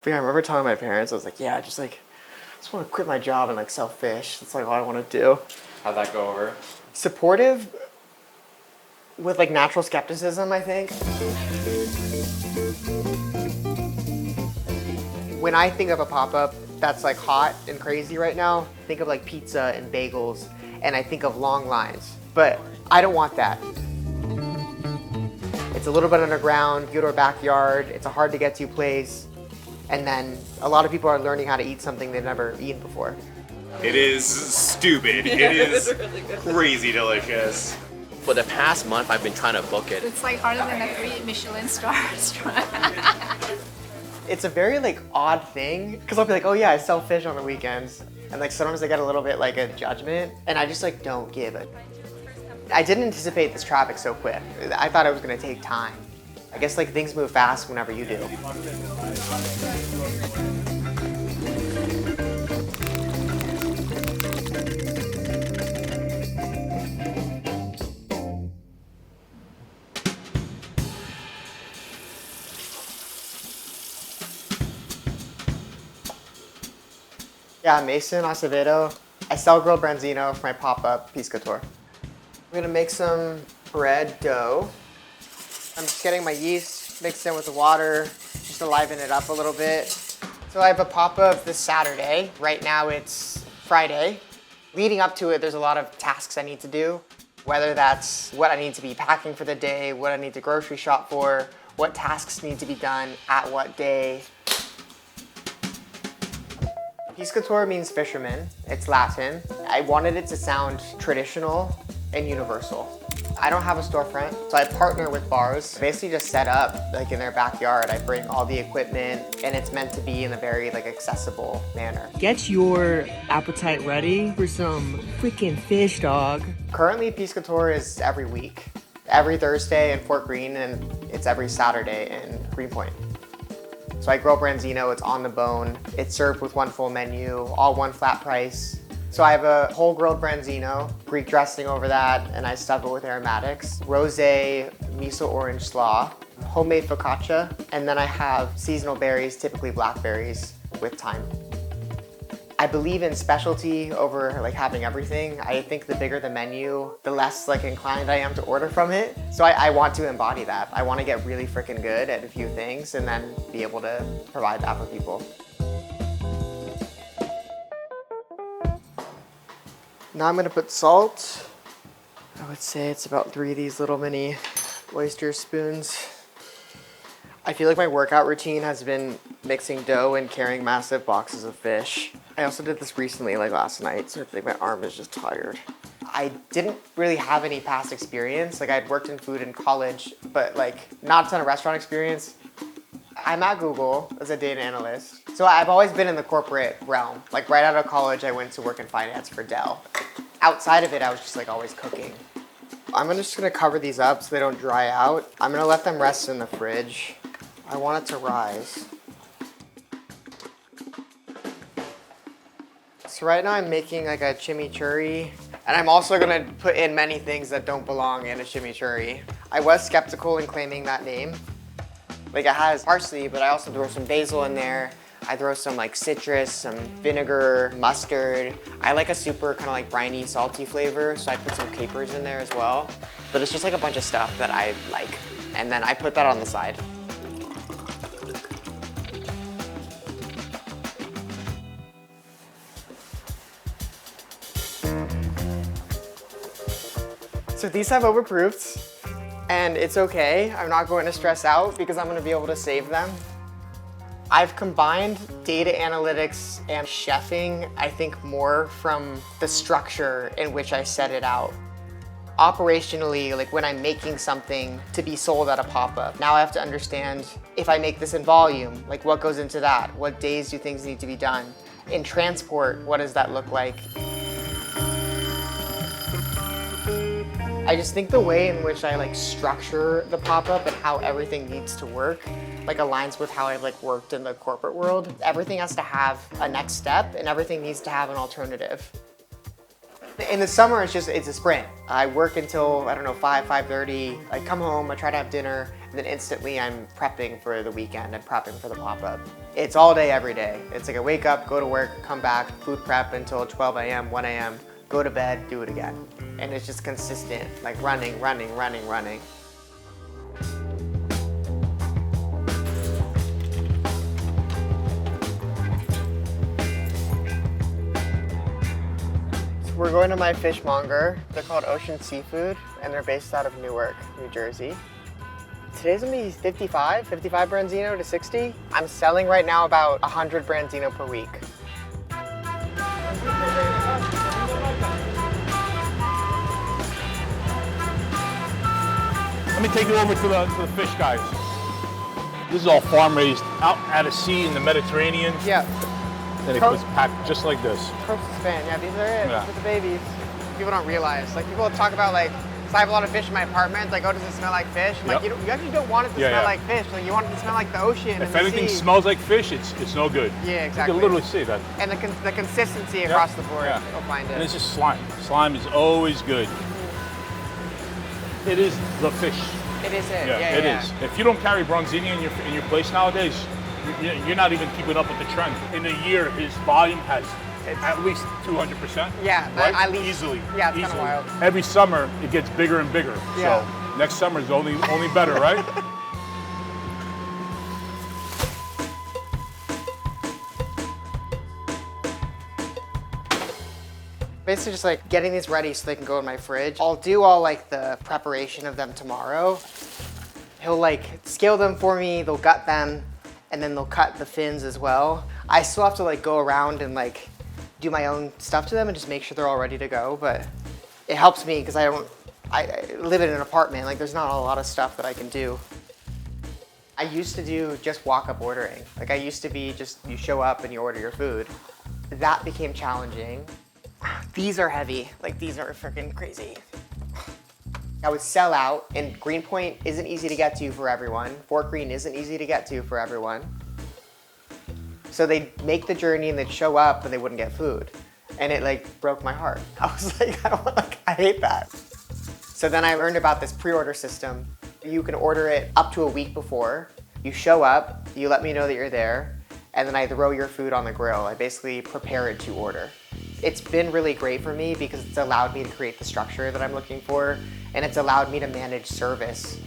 But yeah, I remember telling my parents, I was like, yeah, I just want to quit my job and like sell fish. That's like all I want to do. How'd that go over? Supportive with like natural skepticism, I think. When I think of a pop-up that's like hot and crazy right now, think of like pizza and bagels, and I think of long lines. But I don't want that. It's a little bit underground, go to our backyard, it's a hard to get to place, and then a lot of people are learning how to eat something they've never eaten before. It is stupid. It is really crazy delicious. For the past month, I've been trying to book it. It's like harder than a 3 Michelin star restaurant. It's a very like odd thing, because I'll be like, oh yeah, I sell fish on the weekends. And like sometimes I get a little bit like a judgment, and I just like don't give it. I didn't anticipate this traffic so quick. I thought it was gonna take time. I guess like things move fast whenever you do. Yeah, Mason Acevado. I sell grilled Branzino for my pop-up Piscator. I'm gonna make some bread dough. I'm just getting my yeast mixed in with the water, just to liven it up a little bit. So I have a pop-up this Saturday. Right now it's Friday. Leading up to it, there's a lot of tasks I need to do, whether that's what I need to be packing for the day, what I need to grocery shop for, what tasks need to be done at what day. Piscator means fisherman. It's Latin. I wanted it to sound traditional and universal. I don't have a storefront, so I partner with bars. Basically just set up like in their backyard. I bring all the equipment, and it's meant to be in a very like accessible manner. Get your appetite ready for some freaking fish, dog. Currently, Piscator is every week. Every Thursday in Fort Greene, and it's every Saturday in Greenpoint. So I grill Branzino, it's on the bone. It's served with one full menu, all one flat price. So I have a whole grilled Branzino, Greek dressing over that, and I stuff it with aromatics. Rosé, miso orange slaw, homemade focaccia, and then I have seasonal berries, typically blackberries, with thyme. I believe in specialty over like having everything. I think the bigger the menu, the less like inclined I am to order from it. So I want to embody that. I want to get really freaking good at a few things and then be able to provide that for people. Now I'm gonna put salt. I would say it's about 3 of these little mini oyster spoons. I feel like my workout routine has been mixing dough and carrying massive boxes of fish. I also did this recently, like last night, so I think my arm is just tired. I didn't really have any past experience. Like I'd worked in food in college, but like not a ton of restaurant experience. I'm at Google as a data analyst. So I've always been in the corporate realm. Like right out of college, I went to work in finance for Dell. Outside of it, I was just like always cooking. I'm just gonna cover these up so they don't dry out. I'm gonna let them rest in the fridge. I want it to rise. So right now I'm making like a chimichurri, and I'm also gonna put in many things that don't belong in a chimichurri. I was skeptical in claiming that name. Like it has parsley, but I also throw some basil in there. I throw some like citrus, some vinegar, mustard. I like a super kind of like briny, salty flavor, so I put some capers in there as well. But it's just like a bunch of stuff that I like. And then I put that on the side. So these have overproofed, and it's okay. I'm not going to stress out because I'm gonna be able to save them. I've combined data analytics and chefing, I think more from the structure in which I set it out. Operationally, like when I'm making something to be sold at a pop-up, now I have to understand if I make this in volume, like what goes into that? What days do things need to be done? In transport, what does that look like? I just think the way in which I like structure the pop-up and how everything needs to work like aligns with how I've like worked in the corporate world. Everything has to have a next step and everything needs to have an alternative. In the summer, it's a sprint. I work until, I don't know, 5:30. I come home, I try to have dinner, And then instantly I'm prepping for the weekend and prepping for the pop-up. It's all day, every day. It's like I wake up, go to work, come back, food prep until 12 a.m., 1 a.m., go to bed, do it again. And it's just consistent, like running. We're going to my fishmonger. They're called Ocean Seafood, and they're based out of Newark, New Jersey. Today's gonna be 55 Branzino to 60. I'm selling right now about 100 Branzino per week. Let me take you over to the fish guys. This is all farm raised out at sea in the Mediterranean. Yeah. And it was packed just like this. Troost span, yeah, these are it, Yeah. for the babies. People don't realize, like people talk about like, so I have a lot of fish in my apartment, like, oh, does it smell like fish? I'm like, you actually don't want it to smell like fish, like you want it to smell like the ocean If and anything the sea. smells like fish, it's no good. Yeah, exactly. You can literally see that. And the consistency across the board, you'll find it. And it's just slime. Slime is always good. It is the fish. It is it, It is. If you don't carry Branzini in your place nowadays, you're not even keeping up with the trend. In a year, his volume has at least 200%. Yeah, right? at least. Easily. Yeah, it's kind of easily. wild. Every summer, it gets bigger and bigger. Yeah. So next summer is only better, right? Basically just like getting these ready so they can go in my fridge. I'll do all like the preparation of them tomorrow. He'll like scale them for me, they'll gut them, and then they'll cut the fins as well. I still have to like go around and like do my own stuff to them and just make sure they're all ready to go, but it helps me because I live in an apartment, like there's not a lot of stuff that I can do. I used to do just walk-up ordering. Like I used to be just, you show up and you order your food. That became challenging. These are heavy, like these are freaking crazy. I would sell out, and Greenpoint isn't easy to get to for everyone. Fort Greene isn't easy to get to for everyone. So they'd make the journey and they'd show up and they wouldn't get food. And it like broke my heart. I was like, I hate that. So then I learned about this pre-order system. You can order it up to a week before. You show up, you let me know that you're there, and then I throw your food on the grill. I basically prepare it to order. It's been really great for me because it's allowed me to create the structure that I'm looking for, and it's allowed me to manage service.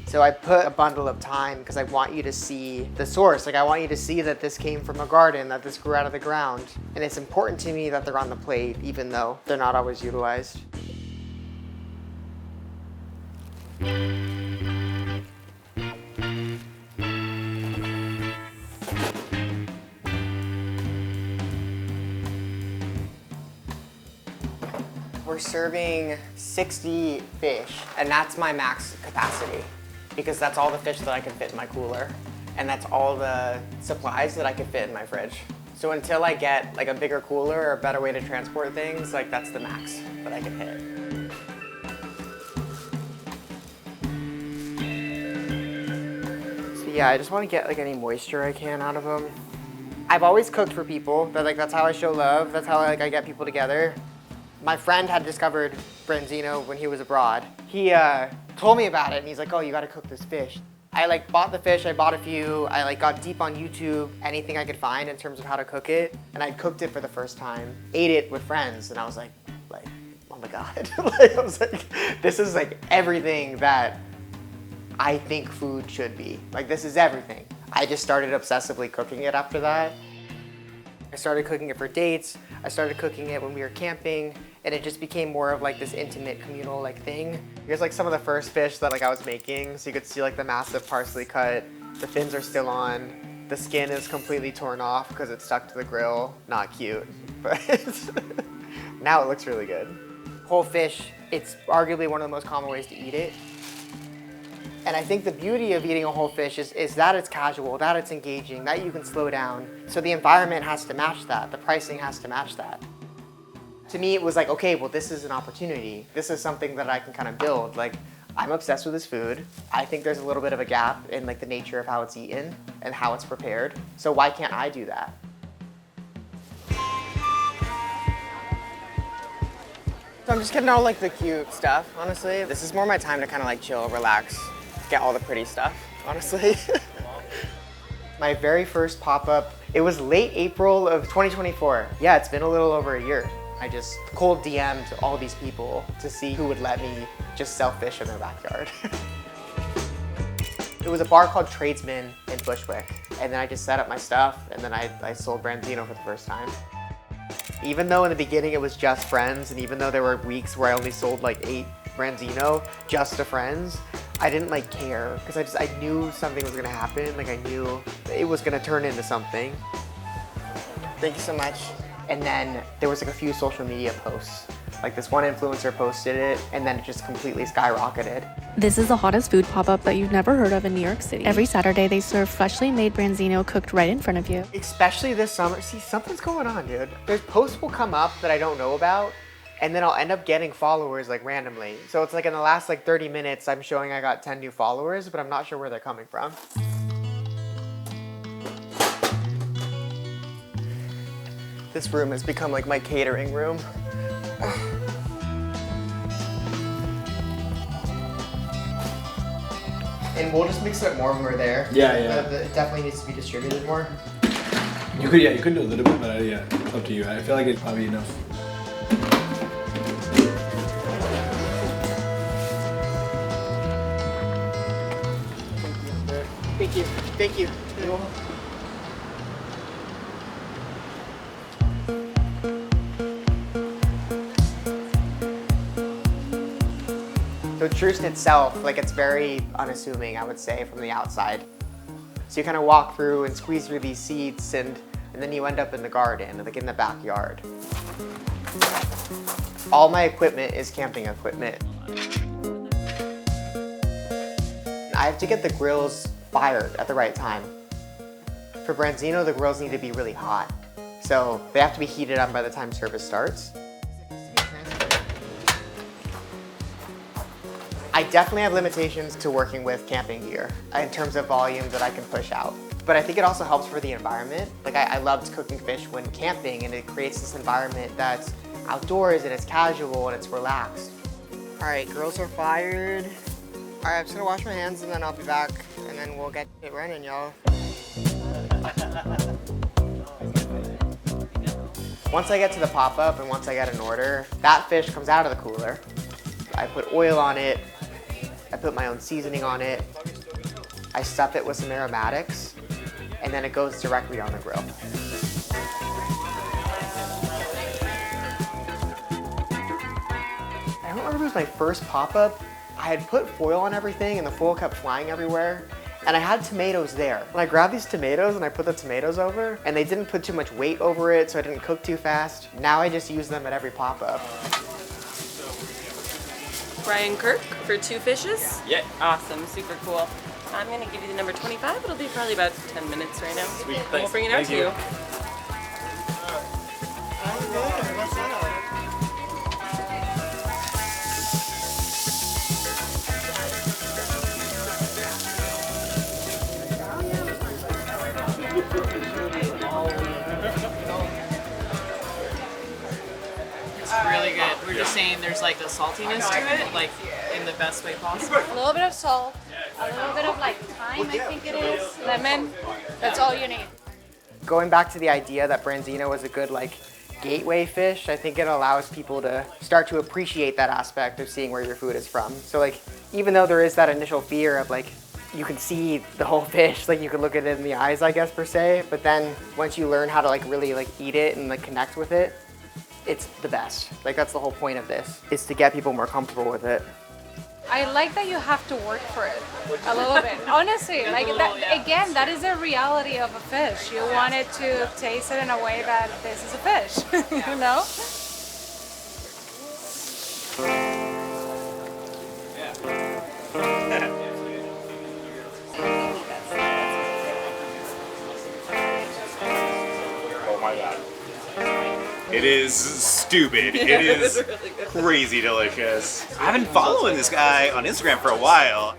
So I put a bundle of time because I want you to see the source. Like I want you to see that this came from a garden, that this grew out of the ground. And it's important to me that they're on the plate, even though they're not always utilized. We're serving 60 fish, and that's my max capacity because that's all the fish that I can fit in my cooler, and that's all the supplies that I can fit in my fridge. So until I get like a bigger cooler or a better way to transport things, like that's the max that I can hit. So yeah, I just want to get like any moisture I can out of them. I've always cooked for people, but like that's how I show love. That's how I get people together. My friend had discovered Branzino when he was abroad. He told me about it and he's like, oh, you gotta cook this fish. I like bought the fish, I bought a few, I like got deep on YouTube, anything I could find in terms of how to cook it. And I cooked it for the first time, ate it with friends, and I was like, oh my God. Like, I was like, this is like everything that I think food should be. Like this is everything. I just started obsessively cooking it after that. I started cooking it for dates. I started cooking it when we were camping, and it just became more of like this intimate communal like thing. Here's like some of the first fish that like I was making, so you could see like the massive parsley cut. The fins are still on. The skin is completely torn off because it's stuck to the grill. Not cute, but now it looks really good. Whole fish, it's arguably one of the most common ways to eat it. And I think the beauty of eating a whole fish is that it's casual, that it's engaging, that you can slow down. So the environment has to match that, the pricing has to match that. To me, it was like, okay, well, this is an opportunity. This is something that I can kind of build. Like, I'm obsessed with this food. I think there's a little bit of a gap in like the nature of how it's eaten and how it's prepared. So why can't I do that? So I'm just getting all like the cute stuff, honestly. This is more my time to kind of like chill, relax. get all the pretty stuff, honestly. My very first pop-up, it was late April of 2024. Yeah, it's been a little over a year. I just cold DM'd all these people to see who would let me just sell fish in their backyard. It was a bar called Tradesman in Bushwick. And then I just set up my stuff and then I sold Branzino for the first time. Even though in the beginning it was just friends, and even though there were weeks where I only sold like 8 Branzino just to friends, I didn't like care because I knew something was gonna happen. Like I knew it was gonna turn into something. Thank you so much. And then there was like a few social media posts. Like this one influencer posted it and then it just completely skyrocketed. This is the hottest food pop-up that you've never heard of in New York City. Every Saturday they serve freshly made Branzino cooked right in front of you. Especially this summer. See, something's going on, dude. There's posts will come up that I don't know about, and then I'll end up getting followers like randomly. So it's like in the last like 30 minutes, I'm showing I got 10 new followers, but I'm not sure where they're coming from. This room has become like my catering room. And we'll just mix it more when we're there. Yeah. It definitely needs to be distributed more. You could do a little bit, but yeah, it's up to you. I feel like it's probably enough. Thank you. Thank you. So Troost itself, like it's very unassuming, I would say, from the outside. So you kind of walk through and squeeze through these seats and then you end up in the garden, like in the backyard. All my equipment is camping equipment. I have to get the grills fired at the right time. For Branzino, the grills need to be really hot. So they have to be heated up by the time service starts. I definitely have limitations to working with camping gear in terms of volume that I can push out. But I think it also helps for the environment. Like I loved cooking fish when camping, and it creates this environment that's outdoors and it's casual and it's relaxed. All right, grills are fired. All right, I'm just gonna wash my hands and then I'll be back and then we'll get it running, y'all. Once I get to the pop-up and once I get an order, that fish comes out of the cooler. I put oil on it. I put my own seasoning on it. I stuff it with some aromatics, and then it goes directly on the grill. I don't remember if it was my first pop-up. I had put foil on everything and the foil kept flying everywhere. And I had tomatoes there. And I grabbed these tomatoes and I put the tomatoes over, and they didn't put too much weight over it, so I didn't cook too fast. Now I just use them at every pop-up. Brian Kirk for 2 fishes. Yeah. Awesome, super cool. I'm gonna give you the number 25. It'll be probably about 10 minutes right now. Sweet, We'll thanks. bring it out Thank to you. It's really good. We're just saying there's like a saltiness to it, like in the best way possible. A little bit of salt, a little bit of like thyme, I think it is, lemon. That's all you need. Going back to the idea that Branzino was a good like gateway fish, I think it allows people to start to appreciate that aspect of seeing where your food is from. So like, even though there is that initial fear of like, you can see the whole fish, like you can look at it in the eyes, I guess, per se, but then once you learn how to like really like eat it and like connect with it, it's the best. Like that's the whole point of this, is to get people more comfortable with it. I like that you have to work for it a little bit. Honestly, like that, again, that is a reality of a fish. You want it to taste it in a way that this is a fish, you know? Oh my God. It is stupid. It is crazy delicious. I've been following this guy on Instagram for a while.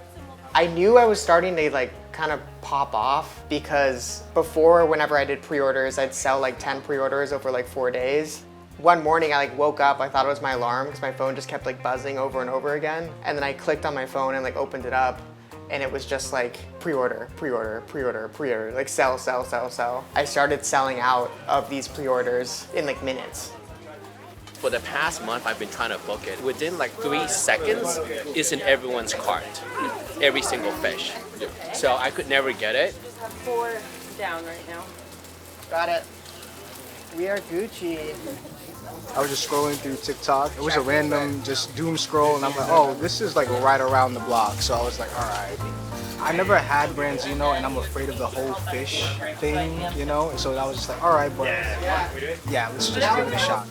I knew I was starting to like kind of pop off because before, whenever I did pre-orders, I'd sell like 10 pre-orders over like 4 days. One morning I like woke up, I thought it was my alarm because my phone just kept like buzzing over and over again. And then I clicked on my phone and like opened it up and it was just like pre-order, pre-order, pre-order, pre-order, like sell, sell, sell, sell. I started selling out of these pre-orders in like minutes. For the past month, I've been trying to book it. Within like 3 seconds, it's in everyone's cart. Every single fish. So I could never get it. Just have 4 down right now. Got it. We are Gucci. I was just scrolling through TikTok. It was a random just doom scroll, and I'm like, oh, this is like right around the block. So I was like, all right. I never had Branzino, and I'm afraid of the whole fish thing, you know? So I was just like, all right, but yeah, let's just give it a shot.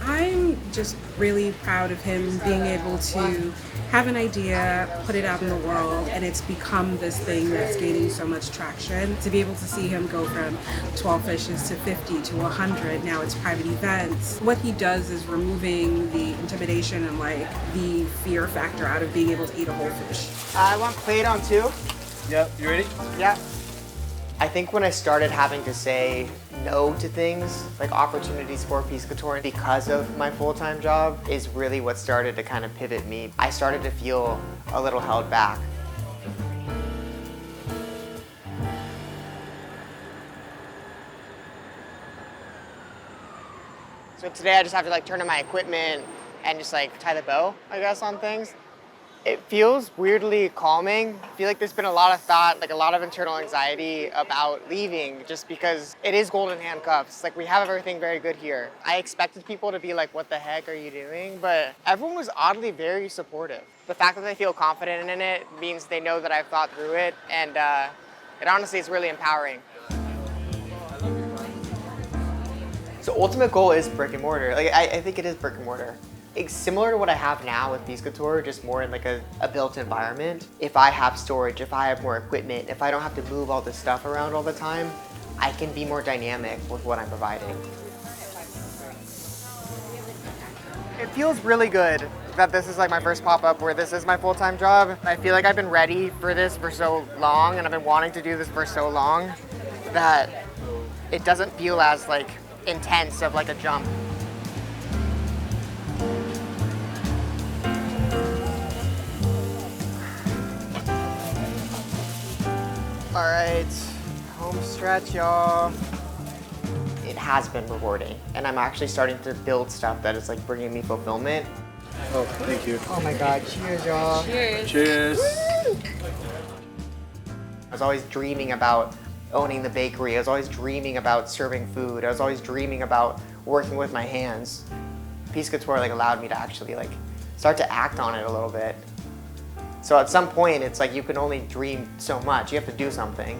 I'm just really proud of him being able to have an idea, put it out in the world, and it's become this thing that's gaining so much traction. To be able to see him go from 12 fishes to 50 to 100, now it's private events. What he does is removing the intimidation and like the fear factor out of being able to eat a whole fish. I want plate on 2. Yep, you ready? Yeah. I think when I started having to say no to things, like opportunities for Piscator because of my full-time job, is really what started to kind of pivot me. I started to feel a little held back. So today I just have to like turn on my equipment and just like tie the bow, I guess, on things. It feels weirdly calming. I feel like there's been a lot of thought, like a lot of internal anxiety about leaving just because it is golden handcuffs. Like we have everything very good here. I expected people to be like, what the heck are you doing? But everyone was oddly very supportive. The fact that they feel confident in it means they know that I've thought through it, and it honestly is really empowering. So ultimate goal is brick and mortar. Like I think it is brick and mortar. It's similar to what I have now with Piscator, just more in like a built environment. If I have storage, if I have more equipment, if I don't have to move all this stuff around all the time, I can be more dynamic with what I'm providing. It feels really good that this is like my first pop-up where this is my full-time job. I feel like I've been ready for this for so long, and I've been wanting to do this for so long that it doesn't feel as like intense of like a jump. All right, home stretch, y'all. It has been rewarding, and I'm actually starting to build stuff that is like bringing me fulfillment. Oh, thank you. Oh my God, cheers, y'all. Cheers. Cheers. I was always dreaming about owning the bakery. I was always dreaming about serving food. I was always dreaming about working with my hands. Piscator like allowed me to actually like start to act on it a little bit. So at some point, it's like you can only dream so much. You have to do something.